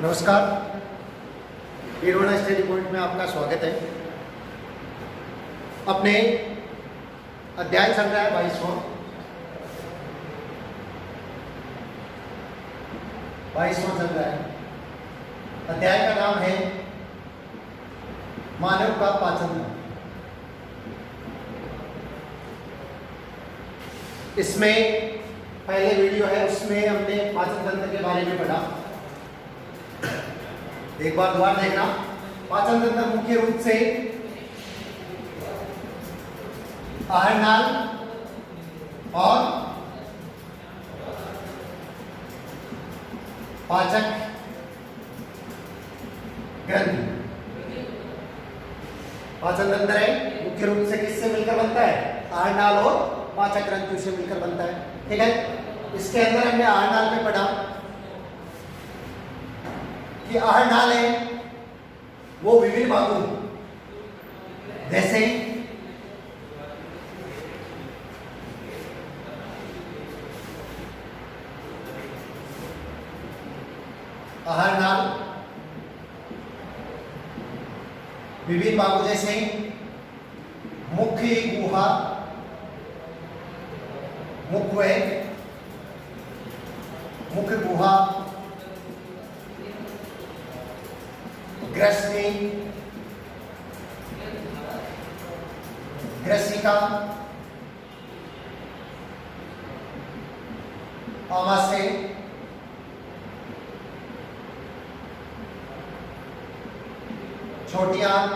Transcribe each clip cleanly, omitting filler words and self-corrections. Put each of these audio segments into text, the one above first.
नमस्कार, हीरोना study point में आपका स्वागत है। अपने अध्याय चल रहा है 22वां चल रहा है। अध्याय का नाम है मानव का पाचन तंत्र। इसमें पहले वीडियो है, उसमें हमने पाचन तंत्र के बारे में पढ़ा। एक बार दोबारा देखना। पाचन तंत्र मुख्य रूप से आहार नाल और पाचक ग्रंथि। पाचन तंत्र है मुख्य रूप से किससे मिलकर बनता है? आहार नाल और पाचक ग्रंथि से मिलकर बनता है। ठीक है, इसके अंदर हमने आहार नाल में पढ़ा कि आहार नाल है वो विभिन्न भागों जैसे आहार नाल विभिन्न भागों जैसे मुख्य गुहा, मुख्य गुहा, ग्रसनी, ग्रसिका, आमाशय, छोटी आंत,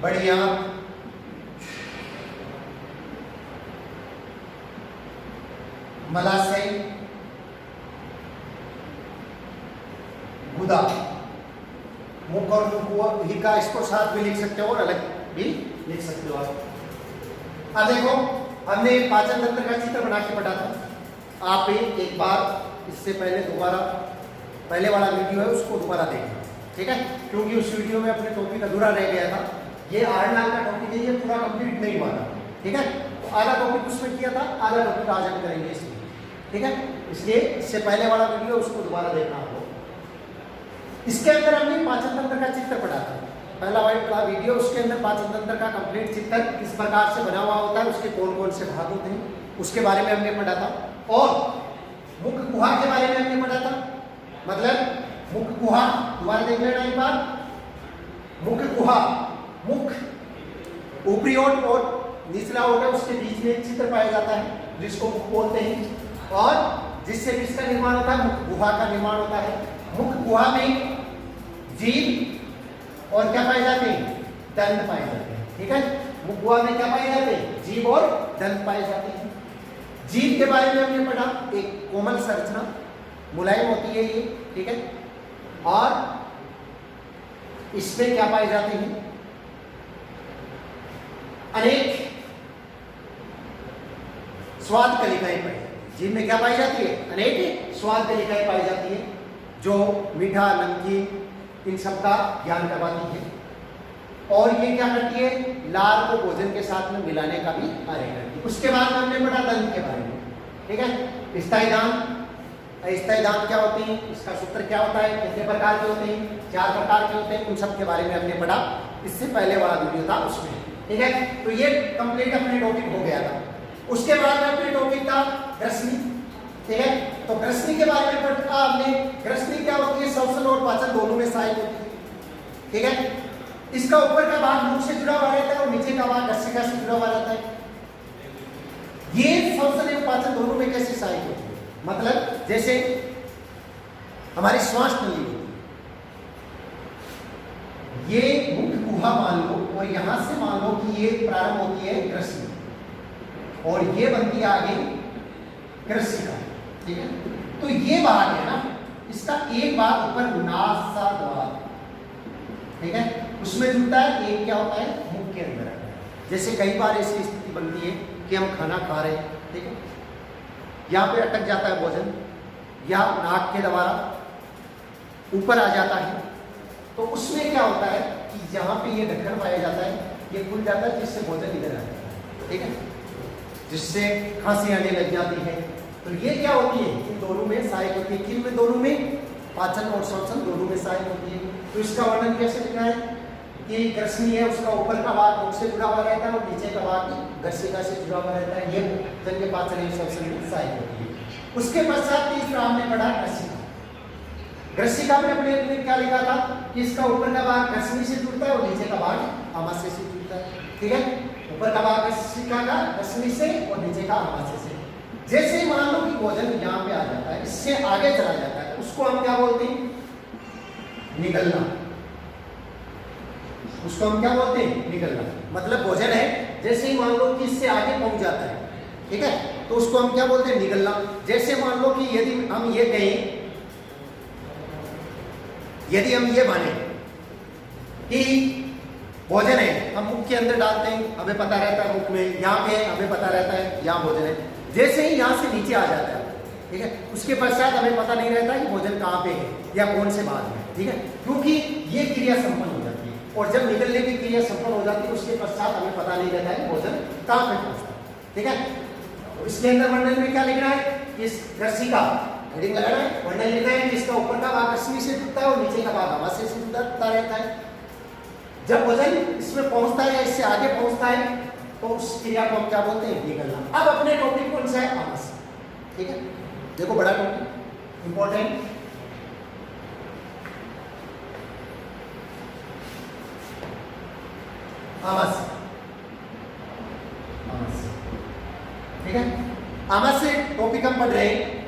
बड़ी आंत, मलाशय, गुदा। मुख और मुखिका इसको साथ भी लिख सकते हो और अलग भी लिख सकते हो आप। अब देखो, हमने पाचन तंत्र का चित्र बना के पढ़ा था। आप एक बार इससे पहले दोबारा पहले वाला वीडियो है उसको दोबारा देखना, ठीक है, क्योंकि उस वीडियो में अपने टॉपिक अधूरा रह गया था। ये आहार नाल का टॉपिक है, ये पूरा कंप्लीट नहीं हुआ था। ठीक है, तो आधा टॉपिक उसमें किया था, आधा टॉपिक आज हम करेंगे इसलिए। ठीक है, इसलिए इससे पहले वाला वीडियो उसको दोबारा देखना आपको। इसके अंदर हमने पाचन तंत्र का चित्र पढ़ा था। पहला वाला वीडियो, उसके अंदर पाचन तंत्र का कंप्लीट चित्र किस प्रकार से बना हुआ होता है, उसके कौन कौन से भाग होते हैं, उसके बारे में हमने पढ़ा था। और मुख्य गुहा के बारे में हमने पढ़ा था। मतलब मुख्य गुहा दोबारा देख लेना एक बार। मुख्य गुहा, मुख ऊपरी ओर और निचला ओर है, उसके बीच में एक छिद्र पाया जाता है जिसको मुख बोलते हैं, और जिससे किसका निर्माण होता है? मुख्य गुहा का निर्माण होता है। मुख्य गुहा में जीभ और क्या पाए जाते हैं? दंत पाए जाते हैं। ठीक है, मुख्य गुहा में क्या पाए जाते हैं? जीभ और दंत पाए जाते हैं। जीभ के बारे में हमने पढ़ा, एक कोमल संरचना, मुलायम होती है ये। ठीक है, और इसमें क्या पाए जाते हैं? अनेक स्वाद कलिकाएं पाई जाती है। जीभ में क्या पाई जाती है? अनेक स्वाद कलिकाएं पाई जाती है जो मीठा, नमकीन, इन सब का ज्ञान करवाती है। और ये क्या करती है? लार को भोजन के साथ में मिलाने का भी कार्य करती है। उसके बाद हमने पढ़ा दंत के बारे में। ठीक है, स्थायी दांत, अस्थायी दांत क्या होते हैं, इसका सूत्र क्या होता है, कितने प्रकार के होते हैं, 4 प्रकार के होते हैं, उन सब के बारे में हमने पढ़ा। इससे पहले वाला वीडियो था उसमें। ठीक है, तो ये कंप्लीट अपने टॉपिक हो गया था। उसके बाद में अपने टॉपिक था ग्रसनी। ठीक है, तो ग्रसनी के बारे में पढ़ा हमने। ग्रसनी क्या होती है? श्वसन और पाचन दोनों में सहायक होती है। ठीक है, इसका ऊपर का भाग मुख से जुड़ा हुआ रहता है और नीचे का भाग गस्सिका से जुड़ा हुआ रहता है। ये श्वसन एवं पाचन दोनों में कैसे सहायक होती है? मतलब जैसे हमारी श्वास नली होती है, ये मुख्य गुहा मान लो, और यहां से मान लो कि ये प्रारंभ होती है ग्रसनी और ये बनती है आगे ग्रसिका। ठीक है, तो ये भाग है ना, इसका एक भाग ऊपर नासाद्वार, ठीक है, उसमें जुड़ता है। एक क्या होता है? मुख के अंदर आता है। जैसे कई बार ऐसी स्थिति बनती है कि हम खाना खा रहे हैं, ठीक है, यहाँ पे अटक जाता है भोजन, या नाक के द्वारा ऊपर आ जाता है, तो उसमें क्या होता है कि जहाँ पे ये ढक्कन पाया जाता है, ये खुल जाता है, जिससे भोजन इधर आ जाता है। ठीक है, जिससे खांसी आने लग जाती है, तो ये क्या होती है, इन दोनों में सहायक होती है। किन में? दोनों में, पाचन और श्वसन दोनों में सहायक होती है। तो इसका वर्णन कैसे लिखना है कि ग्रसनी है, उसका ऊपर का भाग मुख से जुड़ा हुआ रहता है और नीचे का भाग ग्रसिका से जुड़ा हुआ रहता है। ये जंग पाचन और श्वसन में सहायक होती है। उसके पश्चात तीसरा हमने पढ़ा ग्रसिका। ग्रसिका में अपने लिए क्या लिखा था कि इसका ऊपर का भाग ग्रसनी से जुड़ता है और नीचे का भाग आमाशय से जुड़ता है। ठीक है, ऊपर का भाग ग्रसिका का ग्रसनी से और नीचे का आमाशय से। जैसे ही मान लो कि भोजन यहाँ पे आ जाता है, इससे आगे चला जाता है, उसको हम क्या बोलते हैं? निगलना। उसको हम क्या बोलते हैं? निगलना। मतलब भोजन है, जैसे ही मान लो कि इससे आगे पहुंच जाता है, ठीक है, तो उसको हम क्या बोलते हैं? निगलना। जैसे मान लो कि यदि हम ये कहें, यदि हम ये माने कि भोजन है, हम मुख के अंदर डालते हैं, हमें पता रहता है मुख में, यहाँ पे हमें पता रहता है यहाँ भोजन है। जैसे ही यहाँ से नीचे आ जाता है, ठीक है, उसके पश्चात हमें पता नहीं रहता कि भोजन कहाँ पे है या कौन से भाग में, ठीक है, क्योंकि ये क्रिया संपन्न हो जाती है। और जब निकलने की क्रिया संपन्न हो जाती है, उसके पश्चात हमें पता नहीं रहता है कि भोजन कहाँ पे पहुँचता है। ठीक है, इसके अंदर वर्णन में क्या लिखना है? इस ग्रसिका हेडिंग लगाना है, वर्णन लिखना है कि इसका ऊपर का भाग ग्रसनी से जुड़ता है और नीचे का भाग आमाशय से जुड़ता रहता है। जब भोजन इसमें पहुंचता है या इससे आगे पहुंचता है, तो उस क्रिया को हम क्या बोलते हैं? निगलना। अब अपने टॉपिक कौन सा है? आमाशय। ठीक है, देखो बड़ा टॉपिक इंपॉर्टेंट। आमाशय, आमाशय, ठीक है, आमाशय टॉपिक हम पढ़ रहे हैं।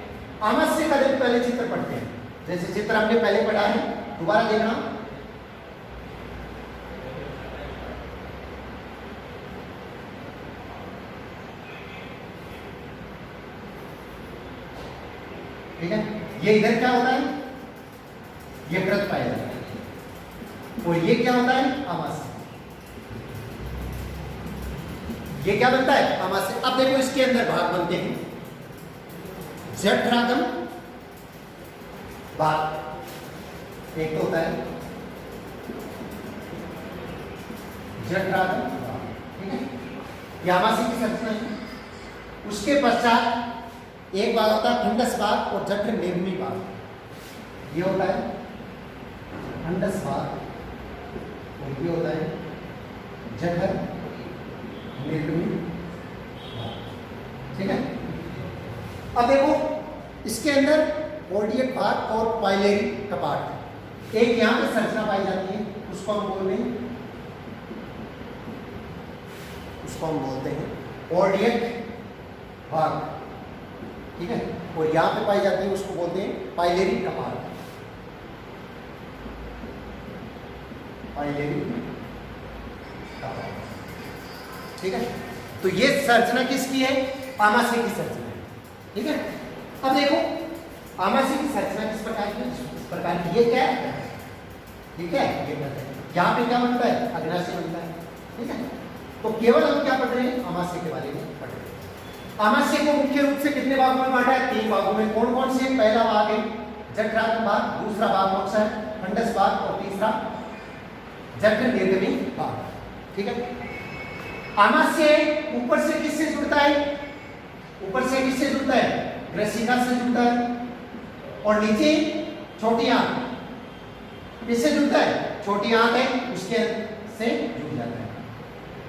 आमाशय का जब पहले चित्र पढ़ते हैं, जैसे चित्र हमने पहले पढ़ा है, दोबारा देखना। ठीक है, ये इधर क्या होता है? ये व्रत पाया जाता है। और ये क्या होता है? आमाशय। ये क्या बनता है? आमाशय। अब देखो इसके अंदर भाग बनते हैं। जठरागम भाग एक तो होता है जठरागम भाग, ठीक है, ये आमाशय की संरचना है। उसके पश्चात एक भाग होता है फंडस भाग और जठर निर्मी भाग। ये होता है फंडस भाग और ये होता है जठर निर्मी भाग। ठीक है, अब देखो इसके अंदर ऑर्डियट भाग और पाइलेरी कपाट, एक यहाँ पे संरचना पाई जाती है, उसको हम बोलते हैं, उसको हम बोलते हैं ऑर्डियट भाग। ठीक है, और यहाँ पे पाई जाती है, उसको बोलते हैं पाइलेरी कपाट। पाइलेरी कपाट, ठीक है, तो ये संरचना किसकी है? आमाशय की संरचना है। ठीक है, अब देखो आमाशय की संरचना किस प्रकार की? इस प्रकार की। ये क्या है? ठीक है, ये बनता है, यहाँ पे क्या बनता है? अग्नाशय बनता है। ठीक है, तो केवल हम क्या पढ़ रहे हैं? आमाशय के बारे में पढ़ रहे हैं। आमाशय को मुख्य रूप से कितने भागों में बांटा है? 3 भागों में। कौन कौन से? पहला भाग है जठरागम भाग, दूसरा भाग कौन सा है? फंडस भाग, और तीसरा जठर निर्गमी भाग। ठीक है, आमाशय ऊपर से किससे जुड़ता है? ऊपर से किससे जुड़ता है? ग्रसिका से जुड़ता है। और नीचे छोटी आंत किससे जुड़ता है? छोटी आंत है, उसके से जुड़ जाता है।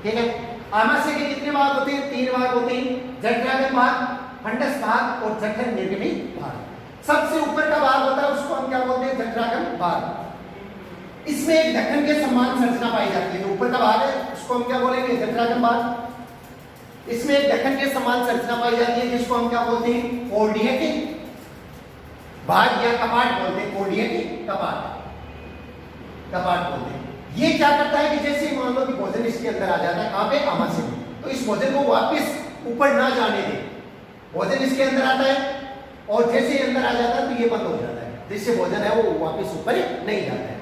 ठीक है, आमाशय के कितने भाग होते हैं? 3 भाग होते हैं, जठरागम भाग, फंडस भाग और जठर निर्गमी भाग। सबसे ऊपर का भाग होता है, उसको हम क्या बोलते हैं? जठरागम भाग। इसमें एक ढक्कन के समान संरचना पाई जाती है। जो ऊपर का भाग है उसको हम क्या बोलेंगे? जठरागम भाग। इसमें एक ढक्कन के समान संरचना पाई जाती है, जिसको हम क्या बोलते हैं? ऑर्डियट भाग या कपाट बोलते हैं। ऑर्डियट कपाट, कपाट बोलते हैं। ये क्या करता है कि जैसे मान लो कि भोजन इसके अंदर आ जाता है, कहाँ पे? आमाशय में, तो इस भोजन को वापस ऊपर ना जाने दे। भोजन इसके अंदर आता है और जैसे ही अंदर आ जाता है तो ये बंद हो जाता है, जिससे भोजन है वो वापस ऊपर नहीं जाता है।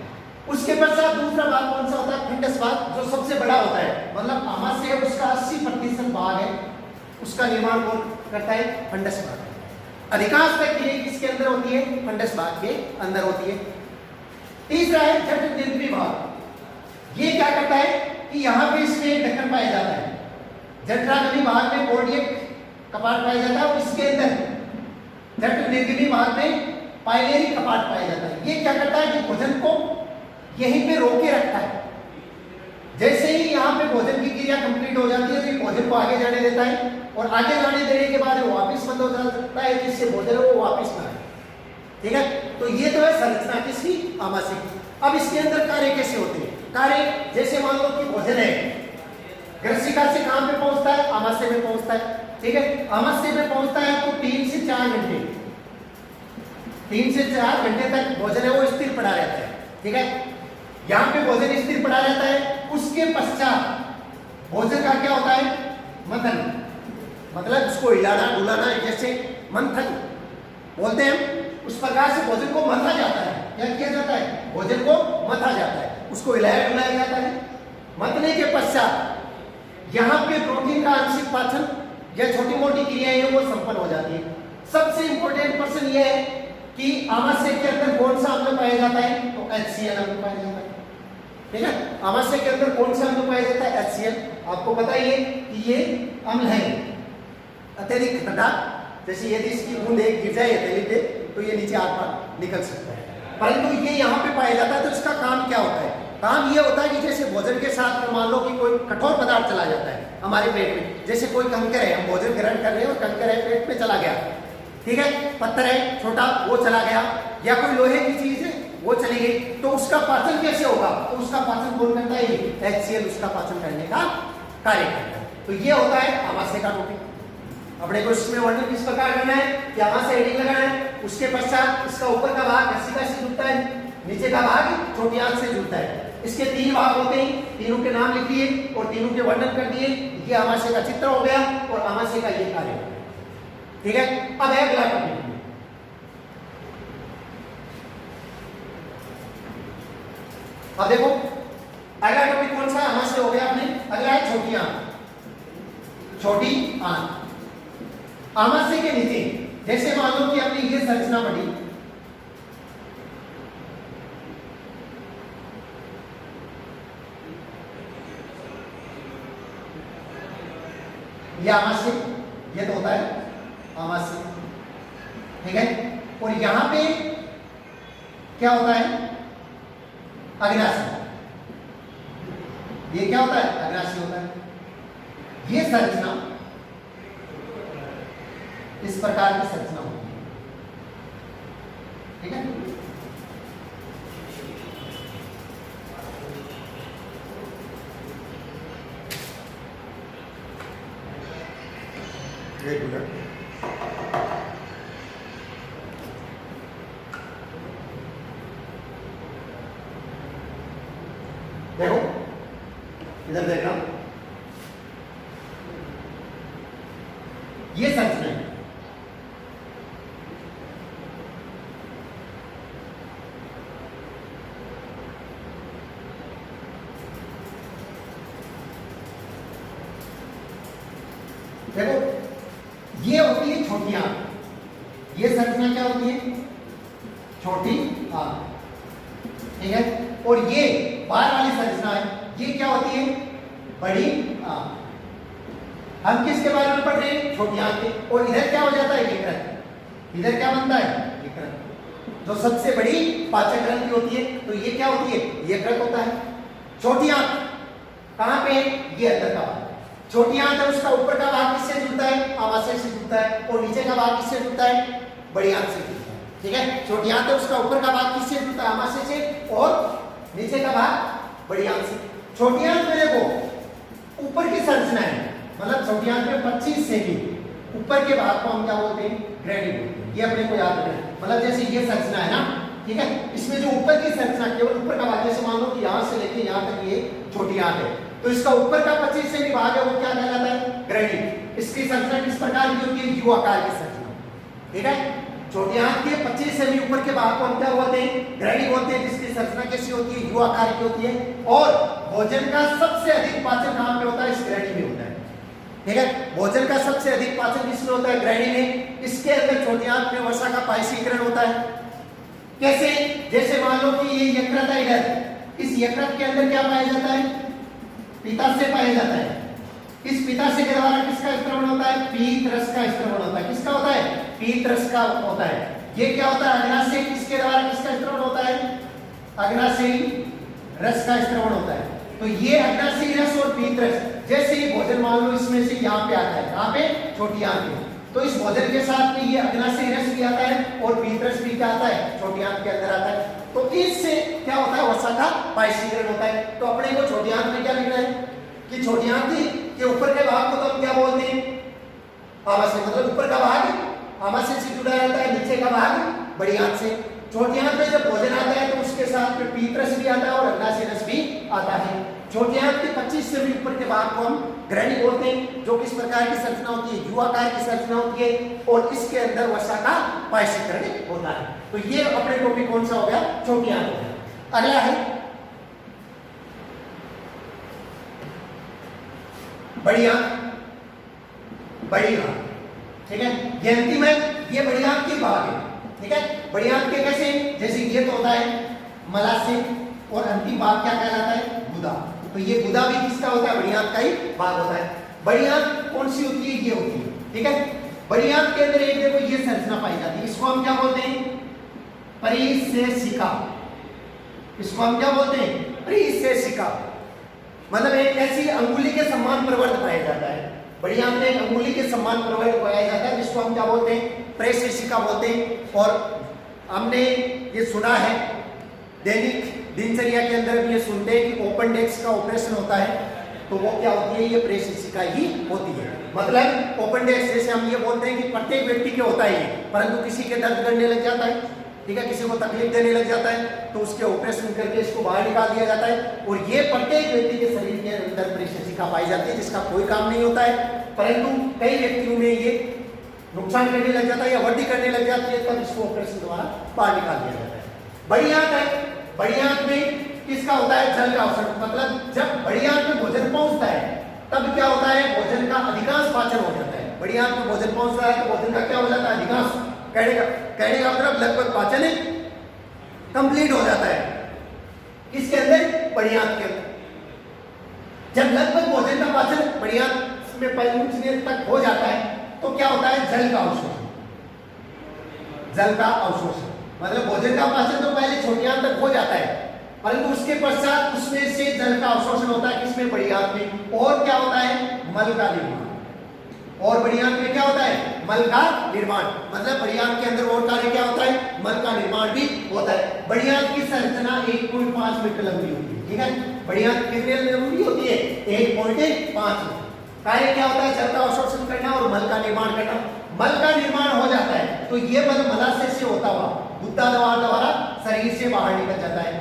उसके पश्चात दूसरा भाग कौन सा होता है? फंडस भाग, जो सबसे बड़ा होता है। मतलब आमाशय है उसका 80% भाग है, उसका निर्माण कौन करता है? फंडस भाग। अधिकांश प्रक्रिया किसके अंदर होती है? फंडस भाग के अंदर होती है। तीसरा है जठर निर्गमी भाग। ये क्या करता है कि यहाँ पे इसमें एक ढक्कन पाया जाता है। जठरागमी भाग में ऑर्डियट कपाट पाया जाता है और इसके अंदर जट निर्गमी भाग में पाइलेरी कपाट पाया जाता है। ये क्या करता है कि भोजन को यहीं पे रोके रखता है। जैसे ही यहाँ पे भोजन की क्रिया कंप्लीट हो जाती है तो ये भोजन को आगे जाने देता है और आगे जाने देने के बाद वो वापस बंद हो जाता है, जिससे भोजन है वो वापस ना आए। ठीक है, तो ये तो है संरचना किसकी, आमाशय की। अब इसके अंदर कार्य कैसे होते हैं? कार्य जैसे मान लो कि भोजन है, ग्रसिका से कहां पे पहुंचता है, आमाशय में पहुंचता है। ठीक है, आमाशय में पहुंचता है तो 3 से 4 घंटे 3 से 4 घंटे तक भोजन है वो स्थिर पड़ा रहता है। ठीक है, यहाँ पे भोजन स्थिर पड़ा रहता है। उसके पश्चात भोजन का क्या होता है, मंथन, मतलब उसको हिलाना डुलाना, जैसे मंथन बोलते हैं, उस प्रकार से भोजन को मथा जाता है। क्या किया जाता है, भोजन को मथा जाता है, उसको हिलाया डुलाया जाता है। मथने के पश्चात यहाँ पे प्रोटीन का आंशिक पाचन या छोटी मोटी क्रियाएं हैं वो संपन्न हो जाती है। सबसे इंपॉर्टेंट पर्सन ये है कि आमाशय के अंदर कौन सा अम्ल पाया जाता है, तो HCl अम्ल पाया जाता है। ठीक है, आमाशय के अंदर कौन सा अम्ल पाया जाता है, HCl। आपको पता ही है कि ये अम्ल है अत्यधिक खट्टा, जैसे यदि इसकी बूंद एक गिर जाए हथेली पे तो ये नीचे आर पार निकल सकता है, परंतु ये यहाँ पे पाया जाता है। तो इसका काम क्या होता है, काम ये होता है कि जैसे भोजन के साथ मान लो कि कोई कठोर पदार्थ चला जाता है हमारे पेट में, जैसे कोई कंकर है, हम भोजन ग्रहण कर रहे हैं और कंकर है पेट में चला गया। ठीक है, पत्थर है छोटा वो चला गया, या कोई लोहे की चीज है वो चली गई, तो उसका पाचन कैसे होगा, तो उसका पाचन कौन करता है, HCl उसका पाचन करने का कार्य करता है। तो ये होता है आमाशय का टॉपिक। अपने को इसमें वर्णन किस प्रकार करना है कि आमाशय हेडिंग लगाना है। उसके पश्चात इसका ऊपर का भाग ग्रसिका से जुड़ता है, नीचे का भाग छोटी आंत से जुड़ता है। इसके 3 भाग होते हैं, तीनों के नाम लिख दिए और तीनों के वर्णन कर दिए। ये आमाशय का चित्र हो गया और आमाशय का ये कार्य हो गया। ठीक है, अब है अगला टॉपिक। अब देखो अगला टॉपिक कौन सा, आमाशय हो गया अपने, अगला है छोटी आंत। छोटी आंत आमाशय के नीचे, जैसे मान लो कि अपनी ये संरचना बनी, ये आमाशय, ये तो होता है आमाशय। ठीक है, और यहां पे क्या होता है, अग्नाशय। ये क्या होता है, अग्नाशय होता है। ये संरचना इस प्रकार की संरचना होती है। ठीक है, एक मिनट, देखो इधर देखना, ये संरचना है। देखो ये होती है छोटी आंत। ये संरचना क्या होती है, छोटी आंत। ठीक है, और ये बाहर वाली संरचना है, ये क्या होती है, बड़ी आंत। हम किसके बारे में पढ़ रहे हैं, छोटी आंत के। और इधर क्या हो जाता है, यकृत। इधर क्या बनता है, यकृत, जो सबसे बड़ी पाचक ग्रंथि होती है। तो ये क्या होती है, यकृत होता है। छोटी आंत कहां पे, ये अंदर का भाग। छोटी आंत है, उसका ऊपर का भाग किससे जुड़ता है, आमाशय से जुड़ता है, और नीचे का भाग किससे जुड़ता है, बड़ी आंत से जुड़ता है। ठीक है, छोटी आंत है, उसका ऊपर का भाग किससे जुड़ता है, आमाशय से, और नीचे का भाग बड़ी आंत से। छोटी आंत में देखो ऊपर की संरचना है, मतलब छोटी आंत में 25 सेमी ऊपर के भाग को हम क्या बोलते हैं, ग्रैनी बोलते हैं। ये अपने को याद रखना है, मतलब जैसे ये संरचना है ना, ठीक है, इसमें जो ऊपर की संरचना, केवल ऊपर का भाग, जैसे मान लो कि यहां से लेके यहां तक ये छोटी आंत है, तो इसका ऊपर का 25 सेमी भाग है वो क्या कहलाता है, ग्रैनी। इसकी संरचना किस प्रकार की होती है, यू आकार की संरचना। ठीक है, छोटी आंत के 25 सेमी ऊपर के भाग को हम क्या बोलते हैं, ग्रैनी बोलते हैं, जिसकी संरचना कैसी होती है, यू आकार की होती है। और भोजन का सबसे अधिक पाचन कहां पे होता है, इस ग्रैनी में होता है। ठीक है, भोजन का सबसे अधिक पाचन किसमें होता है, ग्रैनी में। इसके अंदर छोटी आंत में वसा का पायसीकरण होता है। कैसे, जैसे मान लो कि ये यकृत है, इधर इस यकृत के अंदर क्या पाया जाता है, पित्ताशय पाया जाता है। इस पित्ताशय के द्वारा किसका स्त्रवण होता है, पीत रस का स्त्रवण होता है। किसका होता है, पीतरस का होता है। ये क्या होता है, अग्नाशय किसके द्वारा किसका स्त्रवण होता है, अग्नाशयी रस का स्त्रवण होता है। तो ये अग्नाशयी रस और पीतरस, जैसे ये भोजन मान लो इसमें से यहाँ पे आता है, कहाँ पे, छोटी आंत में, तो इस भोजन के साथ में ये अग्नाशयी रस भी आता है और पीतरस भी क्या आता है, छोटी आंत के अंदर आता है। तो इससे क्या होता है, वसा का पायसीकरण होता है। तो अपने को छोटी आंत में क्या लिखना है कि छोटी आंत के ऊपर के भाग को तो हम क्या बोलते हैं, आमाशय, मतलब ऊपर का भाग आमाशय से जुड़ा रहता है, नीचे का भाग बड़ी आंत से। छोटी आंत में जब भोजन आता है तो उसके साथ में पीतरस भी आता है और अग्नाशय रस भी आता है। छोटी आंत के 25 से भी ऊपर के भाग को हम ग्रहणी बोलते हैं, जो किस प्रकार की संरचना होती है, युवाकार की संरचना होती है और इसके अंदर वसा का पायसीकरण होता है। तो ये अपने टॉपिक कौन सा हो गया, छोटी आंत हो गया। अगला है बड़ी आंत, बड़ी आंत, ठीक है, ये अंतिम है, ये बड़ी आंत के भाग है, ठीक है। बड़ी आंत के कैसे, जैसे ये तो होता है मलाशय और अंतिम भाग क्या कहलाता है, गुदा। तो ये गुदा भी किसका होता है, बड़ी आंत का ही भाग होता है। बड़ी आंत कौन सी होती है, ये होती है, ठीक है। बड़ी आंत के अंदर एक देखो ये संरचना पाई जाती है, इसको हम क्या बोलते हैं, परिसेशिका। इसको हम क्या बोलते हैं, परिसेशिका, मतलब एक ऐसी अंगुली के समान प्रवर्त पाया जाता है। बड़ी आंत में एक अंगुली के समान प्रवर्त पाया जाता है, जिसको हम क्या बोलते हैं, परिसेशिका बोलते हैं। और हमने ये सुना है, दैनिक दिनचर्या के अंदर भी ये सुनते हैं कि ओपन डेस्क का ऑपरेशन होता है, तो वो क्या होती है, ये परिसेशिका ही होती है। मतलब ओपन डेस्क, जैसे हम ये बोलते हैं कि प्रत्येक व्यक्ति के होता है ये, परंतु किसी के दर्द करने लग जाता है, ठीक है, किसी को तकलीफ देने लग जाता है, तो उसके ऑपरेशन करके इसको बाहर निकाल दिया जाता है। और ये प्रत्येक व्यक्ति के शरीर के अंदर परिसेशिका पाई जाती है, जिसका कोई काम नहीं होता है, परंतु कई व्यक्तियों में ये नुकसान करने लग जाता है या वृद्धि करने लग जाती है, तब इसको ऑपरेशन द्वारा बाहर निकाल दिया जाता है। बड़ी आंत है, बड़ी आंत में किसका होता है, जल का अवशोषण, मतलब जब बड़ी आंत में भोजन पहुंचता है तब क्या होता है, भोजन का अधिकांश पाचन हो जाता है। बड़ी आंत में भोजन पहुंच रहा है तो भोजन का क्या हो जाता है, अधिकांश, कहने का मतलब लगभग पाचन कंप्लीट हो जाता है। इसके अंदर बड़ी आंत के अंदर जब लगभग भोजन का पाचन बड़ी आंत में पहुंचने तक हो जाता है तो क्या होता है, जल का अवशोषण। जल का अवशोषण मतलब भोजन का पाचन तो पहले छोटी आंत तक हो जाता है, परंतु उसके पश्चात उसमें से जल का अवशोषण होता है, किसमें, बड़ी आंत में। और क्या होता है, मल का निर्माण। और बड़ी आंत में क्या होता है, मल का निर्माण, मतलब बड़ी आंत के अंदर और कार्य क्या होता है, मल का निर्माण भी होता है। बड़ी आंत की संरचना 1.5 मीटर लंबी होती है, ठीक है। बड़ी आंत कितनी लंबी होती है, 1.5 मीटर। कार्य क्या होता है, जल का अवशोषण करना और मल का निर्माण करना। मल का निर्माण हो जाता है तो ये मल मलाशय से होता हुआ गुदा द्वारा शरीर से बाहर निकल जाता है,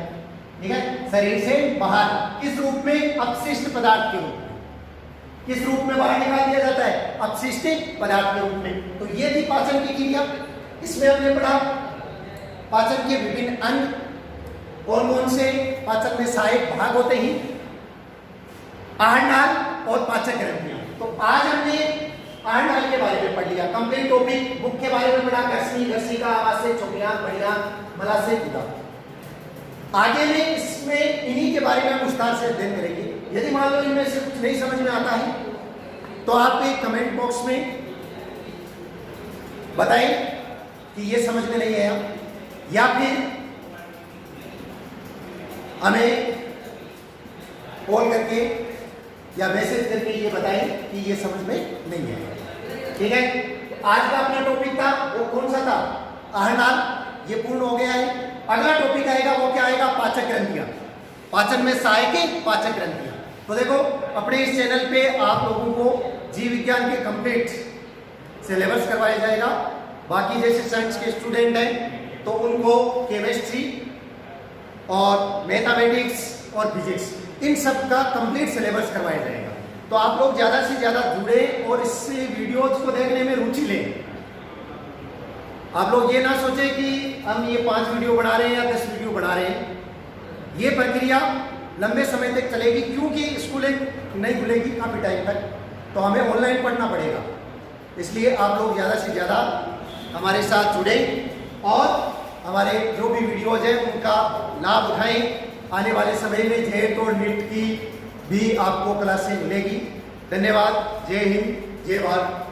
ठीक है, शरीर से बाहर, किस रूप में, अपशिष्ट पदार्थ के रूप में। किस रूप में बाहर निकाल दिया जाता है, अपशिष्ट पदार्थ के रूप में। तो ये थी पाचन की क्रिया। इसमें हमने पढ़ा पाचन के विभिन्न अंग, कौन कौन से पाचन में सहायक भाग होते हैं, आहार नाल और पाचक ग्रंथियां। तो आज हमने आहार नाल के बारे में पढ़ लिया, कंप्लीट टॉपिक। बुक के बारे में पढ़ा, ग्रसनी, ग्रसिका, आमाशय, छोटी आंत, बड़ी आंत, मलाशय, गुदा। आगे में इसमें इन्हीं के बारे में हम विस्तार से अध्ययन करेंगे। यदि मान लो इनमें से कुछ नहीं समझ में आता है तो आप एक कमेंट बॉक्स में बताएं कि ये समझ में नहीं आया, या फिर हमें कॉल करके या मैसेज करके ये बताएं कि ये समझ में नहीं आया, ठीक है। आज का अपना टॉपिक था वो कौन सा था, आहार नाल, ये पूर्ण हो गया है। अगला टॉपिक आएगा वो क्या आएगा, पाचक ग्रंथियां, पाचन में सहायक पाचक ग्रंथियां। तो देखो अपने इस चैनल पे आप लोगों को जीव विज्ञान के कंप्लीट सिलेबस करवाया जाएगा। बाकी जैसे साइंस के स्टूडेंट हैं तो उनको केमिस्ट्री और मैथमेटिक्स और फिजिक्स, इन सब का कंप्लीट सिलेबस करवाया जाएगा। तो आप लोग ज़्यादा से ज़्यादा जुड़े और इस वीडियोज को देखने में रुचि लें। आप लोग ये ना सोचें कि हम ये 5 वीडियो बना रहे हैं या 10 वीडियो बना रहे हैं। ये प्रक्रिया लंबे समय तक चलेगी, क्योंकि स्कूलें नहीं खुलेगी काफ़ी टाइम तक, तो हमें ऑनलाइन पढ़ना पड़ेगा। इसलिए आप लोग ज़्यादा से ज़्यादा हमारे साथ जुड़े और हमारे जो भी वीडियोज हैं उनका लाभ उठाएं। आने वाले समय में जेट और नीट की भी आपको क्लासें मिलेगी। धन्यवाद। जय हिंद, जय भारत।